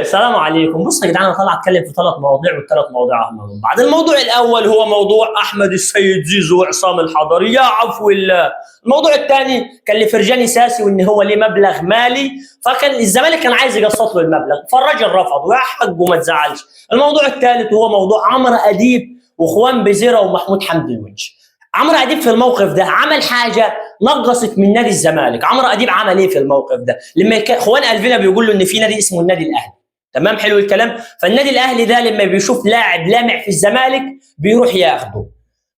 السلام عليكم. بص يا جدعان، انا طالع اتكلم في 3 مواضيع، والثلاث مواضيع اهم من بعض. الموضوع الاول هو موضوع احمد السيد زيزو وعصام الحضري، يا عفو الله. الموضوع الثاني كان لفرجاني ساسي وان هو ليه مبلغ مالي، فكان الزمالك كان عايز يقسط له المبلغ، فالراجل رفض ويا حقه ما تزعلش. الموضوع الثالث هو موضوع عمرو اديب واخوان بزيره ومحمود حمدي الونش. عمرو اديب في الموقف ده عمل حاجه نقصت من نادي الزمالك. عمرو اديب عمل ايه في الموقف ده؟ لما اخوان الفينا بيقول له ان في نادي اسمه النادي الاهلي، تمام، حلو الكلام. فالنادي الاهلي ده لما بيشوف لاعب لامع في الزمالك بيروح ياخده،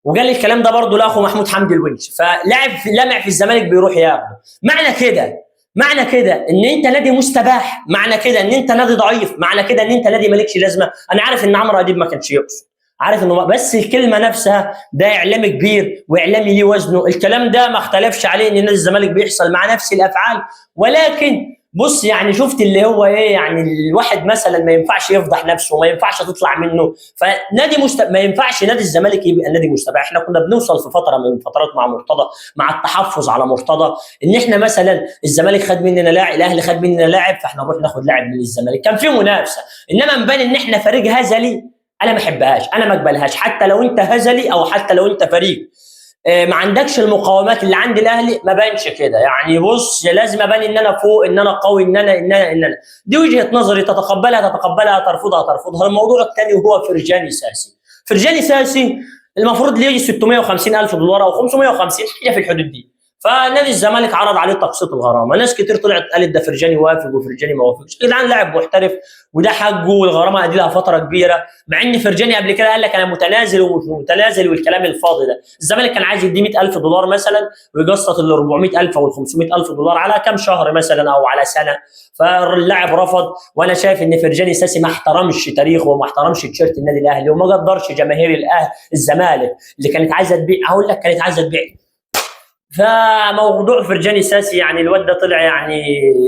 وقال لي الكلام ده برضه لاخو محمود حمدي الونش. فلاعب لامع في الزمالك بيروح ياخده. معنى كده ان انت نادي مستباح، معنى كده ان انت نادي ضعيف، معنى كده ان انت نادي مالكش لازمه. انا عارف ان عمرو اديب ما كانش يقصد، عارف انه بس الكلمه نفسها ده اعلام كبير واعلامي ليه وزنه. الكلام ده ما اختلفش عليه ان نادي الزمالك بيحصل مع نفس الافعال، ولكن بص يعني شفت اللي هو ايه، يعني الواحد مثلا ما ينفعش يفضح نفسه وما ينفعش تطلع منه. فنادي ما ينفعش نادي الزمالك يبقى نادي مستباح. احنا كنا بنوصل في فتره من الفترات مع مرتضى، مع التحفظ على مرتضى، ان احنا مثلا الزمالك خد مننا لاعب، الاهلي خد مننا لاعب، فاحنا نروح ناخد لاعب من الزمالك. كان في منافسه، انما نبان ان احنا فريق هزلي. انا ما احبهاش، انا ما اقبلهاش. حتى لو انت هزلي او حتى لو انت فريق ما عندكش المقاومات اللي عند الاهلي، ما بانش كده. يعني بص، لازم ابان ان انا فوق، ان انا قوي، ان انا دي وجهه نظري، تتقبلها ترفضها. الموضوع الثاني هو فرجاني ساسي المفروض ليه 650 الف دولار او 550 حاجه في الحدود دي. فنادي الزمالك عرض عليه تقسيط الغرامه. ناس كتير طلعت قالت ده فرجاني وافق وفرجاني ما وافقش. يا جدعان لاعب محترف وده حقه، والغرامه ادي لها فتره كبيره، مع ان فرجاني قبل كده قال لك انا متنازل ومش متنازل والكلام الفاضي ده. الزمالك كان عايز يديه 100 الف دولار مثلا ويقسط ال 400 الف وال 500 الف دولار على كام شهر مثلا او على سنه. فاللاعب رفض. وانا شايف ان فرجاني ساسي ما احترمش تاريخه وما احترمش تيشيرت النادي الاهلي وما قدرش جماهير الزمالك اللي كانت عايزه تبيع. هقول لك كانت عايزه تبيع. فموضوع فرجاني ساسي يعني الواد ده طلع يعني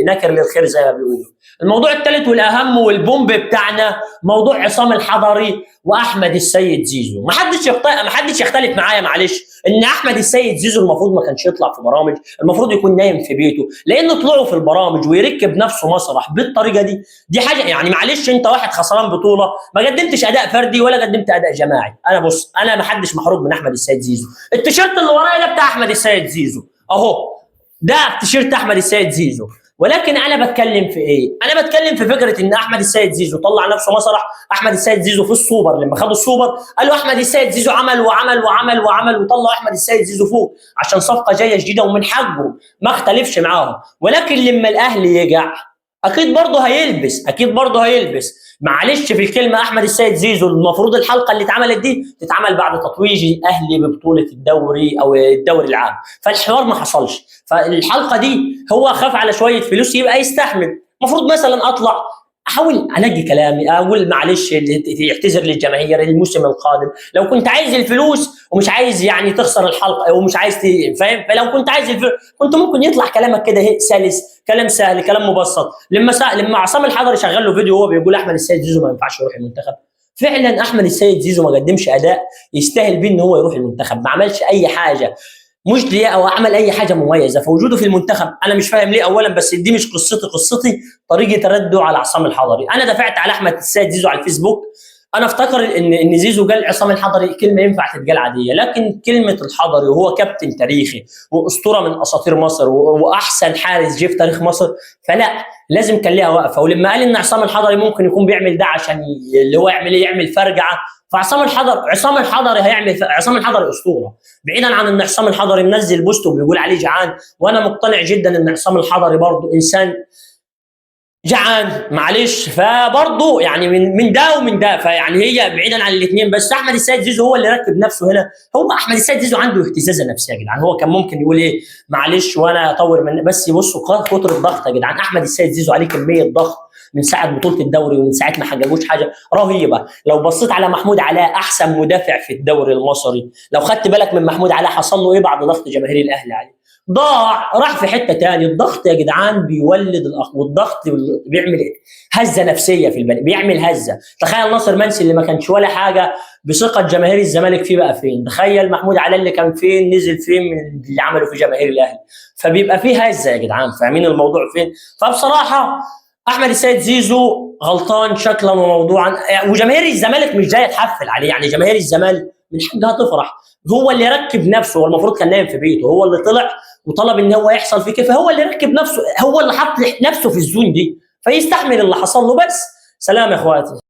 نكر للخير زي ما بيقولوا. الموضوع الثالث والاهم والبومب بتاعنا موضوع عصام الحضري واحمد السيد زيزو. ما حدش يختلف معايا معلش ان احمد السيد زيزو المفروض ما كانش يطلع في برامج، المفروض يكون نايم في بيته، لانه طلعوا في البرامج ويركب نفسه مسرح بالطريقه دي حاجه يعني معلش. انت واحد خسران بطوله، ما قدمتش اداء فردي ولا قدمت اداء جماعي. انا ما حدش محروق من احمد السيد زيزو. التيشيرت اللي ورايا ده بتاع احمد السيد زيزو اهو، ده تيشيرت احمد السيد زيزو. ولكن انا بتكلم في ايه؟ انا بتكلم في فكره ان احمد السيد زيزو طلع نفسه مسرح. احمد السيد زيزو في السوبر لما خدوا السوبر قالوا احمد السيد زيزو عمل وطلعوا احمد السيد زيزو فوق عشان صفقه جايه جديده ومن حقه، ما اختلفش معاهم. ولكن لما الاهلي يقع اكيد برضه هيلبس. معلش في الكلمه، احمد السيد زيزو المفروض الحلقه اللي اتعملت دي تتعمل بعد تتويج الاهلي ببطوله الدوري او الدوري العام، فالحوار ما حصلش. فالحلقه دي هو خاف على شويه فلوس يبقى يستحمل. المفروض مثلا اطلع احاول انقي كلامي، اقول معلش يعتذر للجماهير الموسم القادم. لو كنت عايز الفلوس ومش عايز يعني تخسر الحلقه ومش عايز فاهم، فلو كنت عايز الفلوس كنت ممكن يطلع كلامك كده سلس، كلام سهل، كلام مبسط. لما عصام الحضري شغل له فيديو وهو بيقول احمد السيد زيزو ما ينفعش يروح المنتخب، فعلا احمد السيد زيزو ما قدمش اداء يستاهل بيه ان هو يروح المنتخب. ما عملش اي حاجه مجديه او عمل اي حاجه مميزه، فوجوده في المنتخب انا مش فاهم ليه اولا. بس دي مش قصتي طريقه رده على عصام الحضري. انا دفعت على احمد السيد زيزو على الفيسبوك. انا افتكر ان زيزو قال عصام الحضري كلمه ينفع تتقال عاديه، لكن كلمه الحضري وهو كابتن تاريخي واسطوره من اساطير مصر واحسن حارس جه في تاريخ مصر، فلا لازم كان ليها وقفه. ولما قال ان عصام الحضري ممكن يكون بيعمل ده عشان اللي هو يعمل فرجعه، فعصام الحضري عصام الحضري اسطوره. بعيدا عن ان عصام الحضري منزل بوست وبيقول عليه جعان، وانا مقتنع جدا ان عصام الحضري برضه انسان جعان معلش. فبرضه يعني من ده ومن ده، فيعني هي بعيدا عن الاثنين. بس احمد السيد زيزو هو اللي ركب نفسه هنا. هو احمد السيد زيزو عنده اهتزازه نفسيه يا جدعان. هو كان ممكن يقول ايه معلش وانا اطور من، بس يبصوا كتر الضغط يا جدعان. احمد السيد زيزو عليه كميه ضغط من ساعه بطوله الدوري ومن ساعه ما حققوش حاجه رهيبه. لو بصيت على محمود علاء احسن مدافع في الدوري المصري، لو خدت بالك من محمود علاء حصل له ايه بعد ضغط جماهير الاهلي عليه؟ ضاع، راح في حته ثانيه. الضغط يا جدعان بيولد والضغط بيعمل ايه؟ هزه نفسيه في البني، بيعمل هزه. تخيل ناصر منسي اللي ما كانش ولا حاجه بثقه جماهير الزمالك فيه بقى فين؟ تخيل محمود علاء اللي كان فين نزل فين من اللي عمله في جماهير الاهلي. فبيبقى فيه هزه يا جدعان، فاهمين الموضوع فين؟ فبصراحه احمد السيد زيزو غلطان شكلا وموضوعا، وجماهير الزمالك مش جايه تحفل عليه، يعني جماهير الزمالك من حقها تفرح. هو اللي ركب نفسه، هو المفروض كان نايم في بيته، هو اللي طلع وطلب ان هو يحصل فيه كيف، هو اللي ركب نفسه، هو اللي حط نفسه في الزون دي، فيستحمل اللي حصل له بس. سلام يا اخواتي.